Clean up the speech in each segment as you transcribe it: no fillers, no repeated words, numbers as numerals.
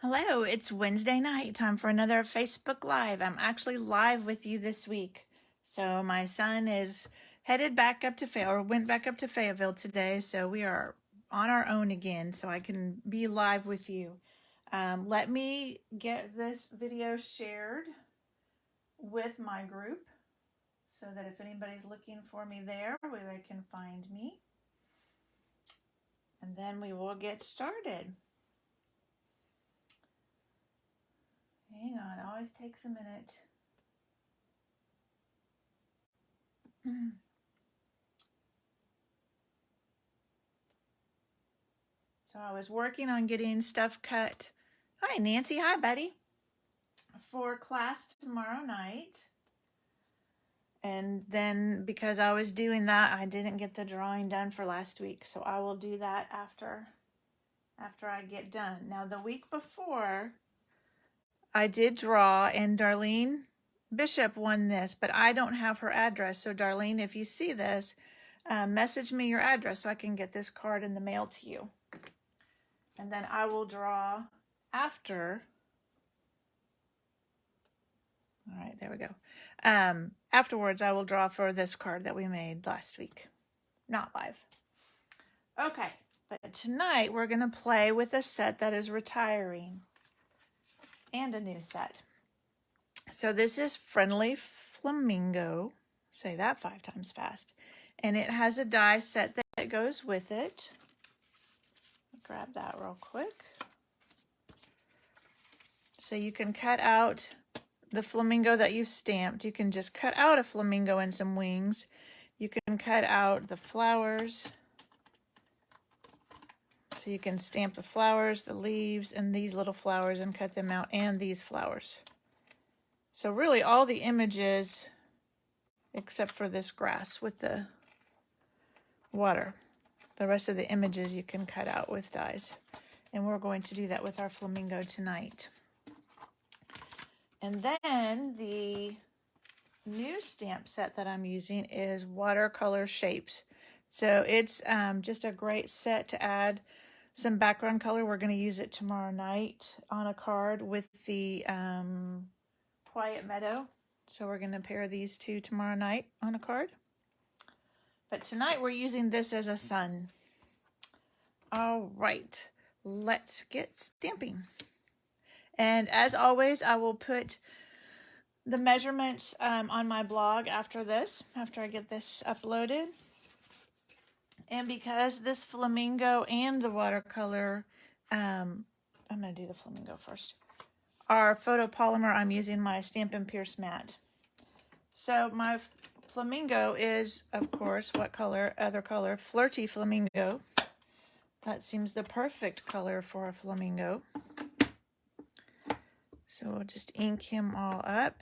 Hello, it's Wednesday night, time for another Facebook Live. I'm actually live with you this week. So my son is headed back up to went back up to Fayetteville today, so we are on our own again, so I can be live with you. Let me get this video shared with my group so that if anybody's looking for me there, where they can find me. And then we will get started. Hang on, it always takes a minute. So I was working on getting stuff cut. Hi, Nancy. Hi, buddy. For class tomorrow night. And then because I was doing that, I didn't get the drawing done for last week. So I will do that after I get done. Now, the week before, I did draw, and Darlene Bishop won this, but I don't have her address. So Darlene, if you see this, message me your address so I can get this card in the mail to you. And then I will draw after. All right, there we go. Afterwards, I will draw for this card that we made last week. Not live. Okay, but tonight we're going to play with a set that is retiring. And a new set. So this is Friendly Flamingo. Say that 5 times fast. And it has a die set that goes with it. Grab that real quick. So you can cut out the flamingo that you've stamped. You can just cut out a flamingo and some wings. You can cut out the flowers. So you can stamp the flowers, the leaves, and these little flowers and cut them out, and these flowers. So really all the images, except for this grass with the water. The rest of the images you can cut out with dies. And we're going to do that with our flamingo tonight. And then the new stamp set that I'm using is Watercolor Shapes. So it's just a great set to add some background color. We're going to use it tomorrow night on a card with the Quiet Meadow. So we're going to pair these two tomorrow night on a card. But tonight we're using this as a sun. All right, let's get stamping. And as always, I will put the measurements on my blog after I get this uploaded. And because this flamingo and the watercolor, I'm going to do the flamingo first, are photopolymer, I'm using my Stampin' Pierce mat. So my flamingo is, of course, what color? Other color, Flirty Flamingo. That seems the perfect color for a flamingo. So we'll just ink him all up.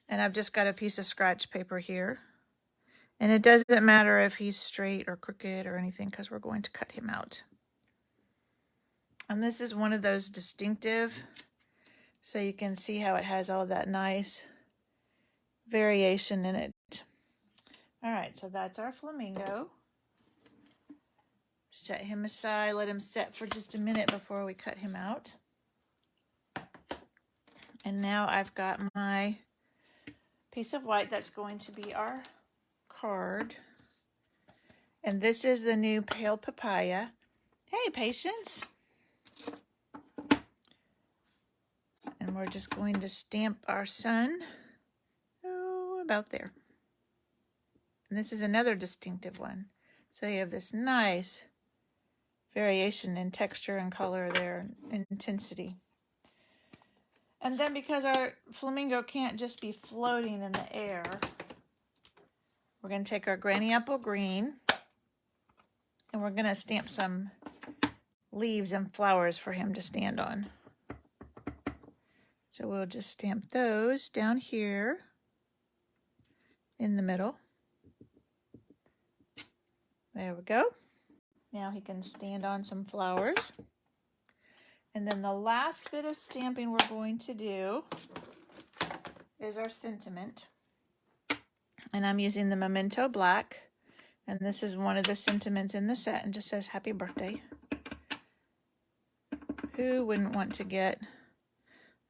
And I've just got a piece of scratch paper here. And it doesn't matter if he's straight or crooked or anything because we're going to cut him out. And this is one of those distinctive, so you can see how it has all that nice variation in it. All right, so that's our flamingo. Set him aside, let him set for just a minute before we cut him out. And now I've got my piece of white that's going to be our card. And this is the new Pale Papaya. Hey, Patience. And we're just going to stamp our sun. Oh, about there. And this is another distinctive one. So you have this nice variation in texture and color there, and intensity. And then because our flamingo can't just be floating in the air, we're going to take our Granny Apple Green and we're going to stamp some leaves and flowers for him to stand on. So we'll just stamp those down here in the middle. There we go. Now he can stand on some flowers. And then the last bit of stamping we're going to do is our sentiment. And I'm using the Memento Black. And this is one of the sentiments in the set and just says happy birthday. Who wouldn't want to get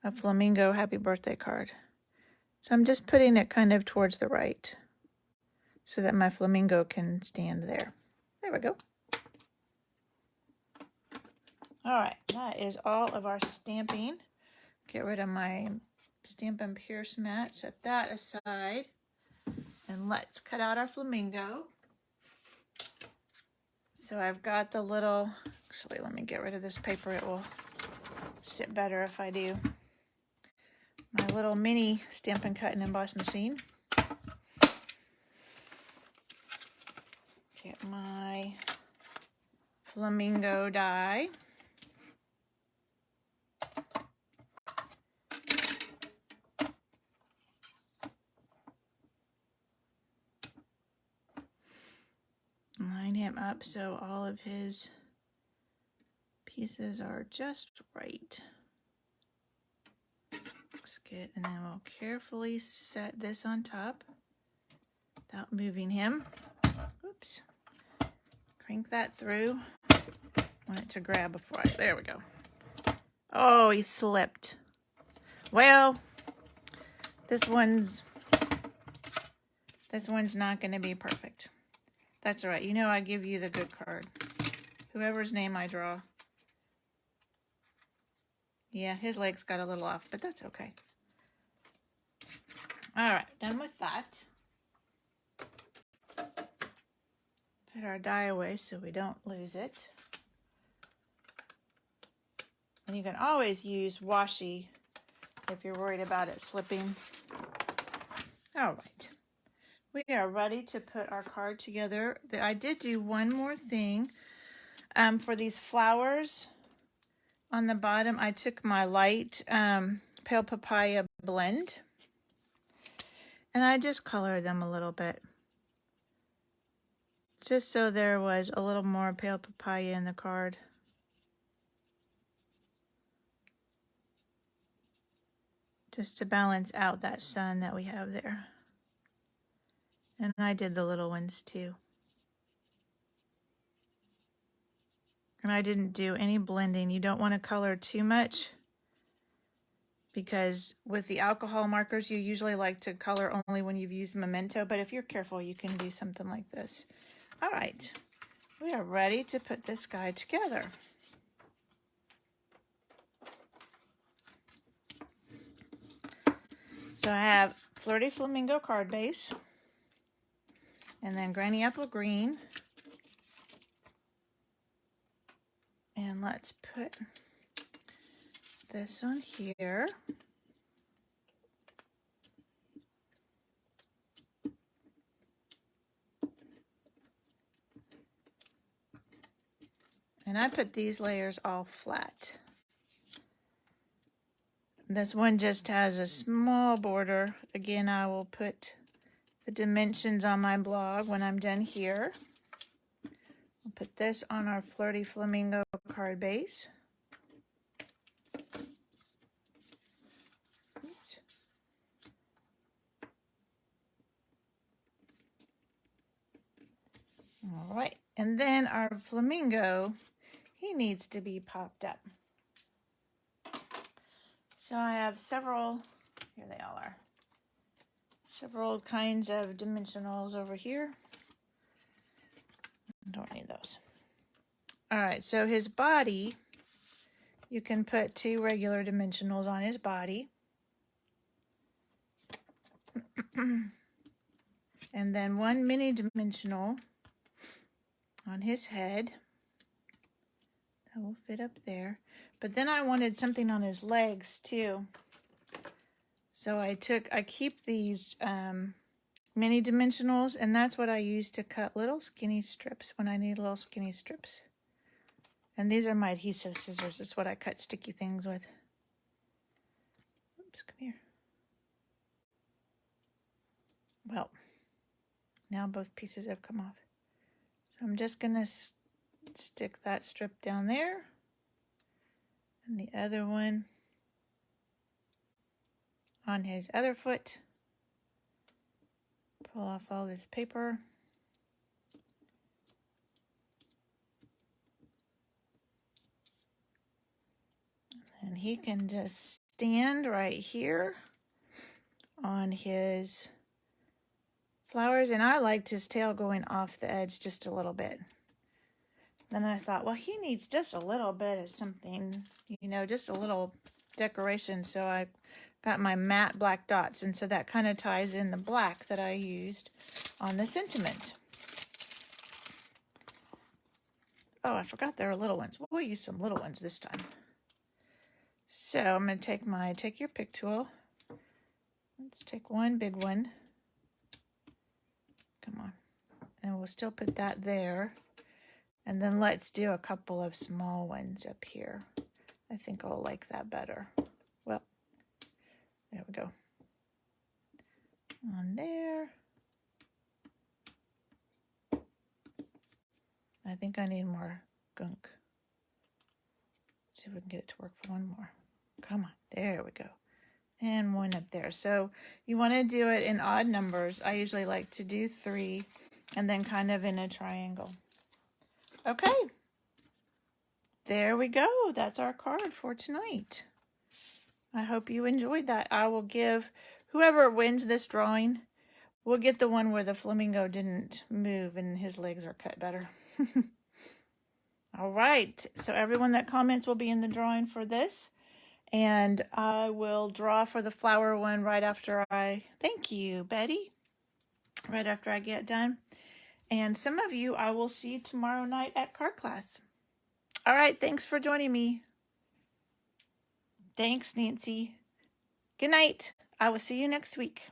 a flamingo happy birthday card? So I'm just putting it kind of towards the right so that my flamingo can stand there. There we go. All right, that is all of our stamping. Get rid of my Stampin' Pierce mat, set that aside, and let's cut out our flamingo. So I've got the little, actually let me get rid of this paper, it will sit better if I do. My little mini Stampin' Cut and Emboss machine. Get my flamingo die. Line him up so all of his pieces are just right. Looks good. And then we'll carefully set this on top without moving him. Oops. Crank that through. I want it to grab before I, there we go. Oh, he slipped. Well, this one's not going to be perfect. That's all right. You know I give you the good card. Whoever's name I draw. Yeah, his legs got a little off, but that's okay. All right, done with that. Put our die away so we don't lose it. And you can always use washi if you're worried about it slipping. All right. We are ready to put our card together. I did do one more thing. For these flowers on the bottom, I took my light pale papaya blend and I just colored them a little bit. Just so there was a little more pale papaya in the card. Just to balance out that sun that we have there. And I did the little ones too. And I didn't do any blending. You don't want to color too much because with the alcohol markers, you usually like to color only when you've used Memento. But if you're careful, you can do something like this. All right, we are ready to put this guy together. So I have Flirty Flamingo card base. And then Granny Apple Green. And let's put this on here. And I put these layers all flat. This one just has a small border. Again, I will put the dimensions on my blog when I'm done here. I'll put this on our Flirty Flamingo card base. Oops. All right, and then our flamingo, he needs to be popped up. So I have several, here they all are, several kinds of dimensionals over here. Don't need those. All right, so his body, you can put 2 regular dimensionals on his body. And then 1 mini dimensional on his head. That will fit up there. But then I wanted something on his legs too. So I keep these mini dimensionals, and that's what I use to cut little skinny strips when I need little skinny strips. And these are my adhesive scissors. It's what I cut sticky things with. Oops, come here. Well, now both pieces have come off. So I'm just going to stick that strip down there. And the other one on his other foot. Pull off all this paper. And he can just stand right here on his flowers. And I liked his tail going off the edge just a little bit. Then I thought, well, he needs just a little bit of something, you know, just a little decoration. So I got my matte black dots. And so that kind of ties in the black that I used on the sentiment. Oh, I forgot there are little ones. We'll use some little ones this time. So I'm going to take your pick tool. Let's take one big one. Come on. And we'll still put that there. And then let's do a couple of small ones up here. I think I'll like that better. Well, there we go. On there. I think I need more gunk. See if we can get it to work for one more. Come on, there we go. And one up there. So you want to do it in odd numbers. I usually like to do 3 and then kind of in a triangle. Okay. There we go. That's our card for tonight. I hope you enjoyed that. I will give whoever wins this drawing, we'll get the one where the flamingo didn't move and his legs are cut better. All right. So everyone that comments will be in the drawing for this. And I will draw for the flower one right after thank you, Betty, right after I get done. And some of you, I will see tomorrow night at card class. All right, thanks for joining me. Thanks, Nancy. Good night. I will see you next week.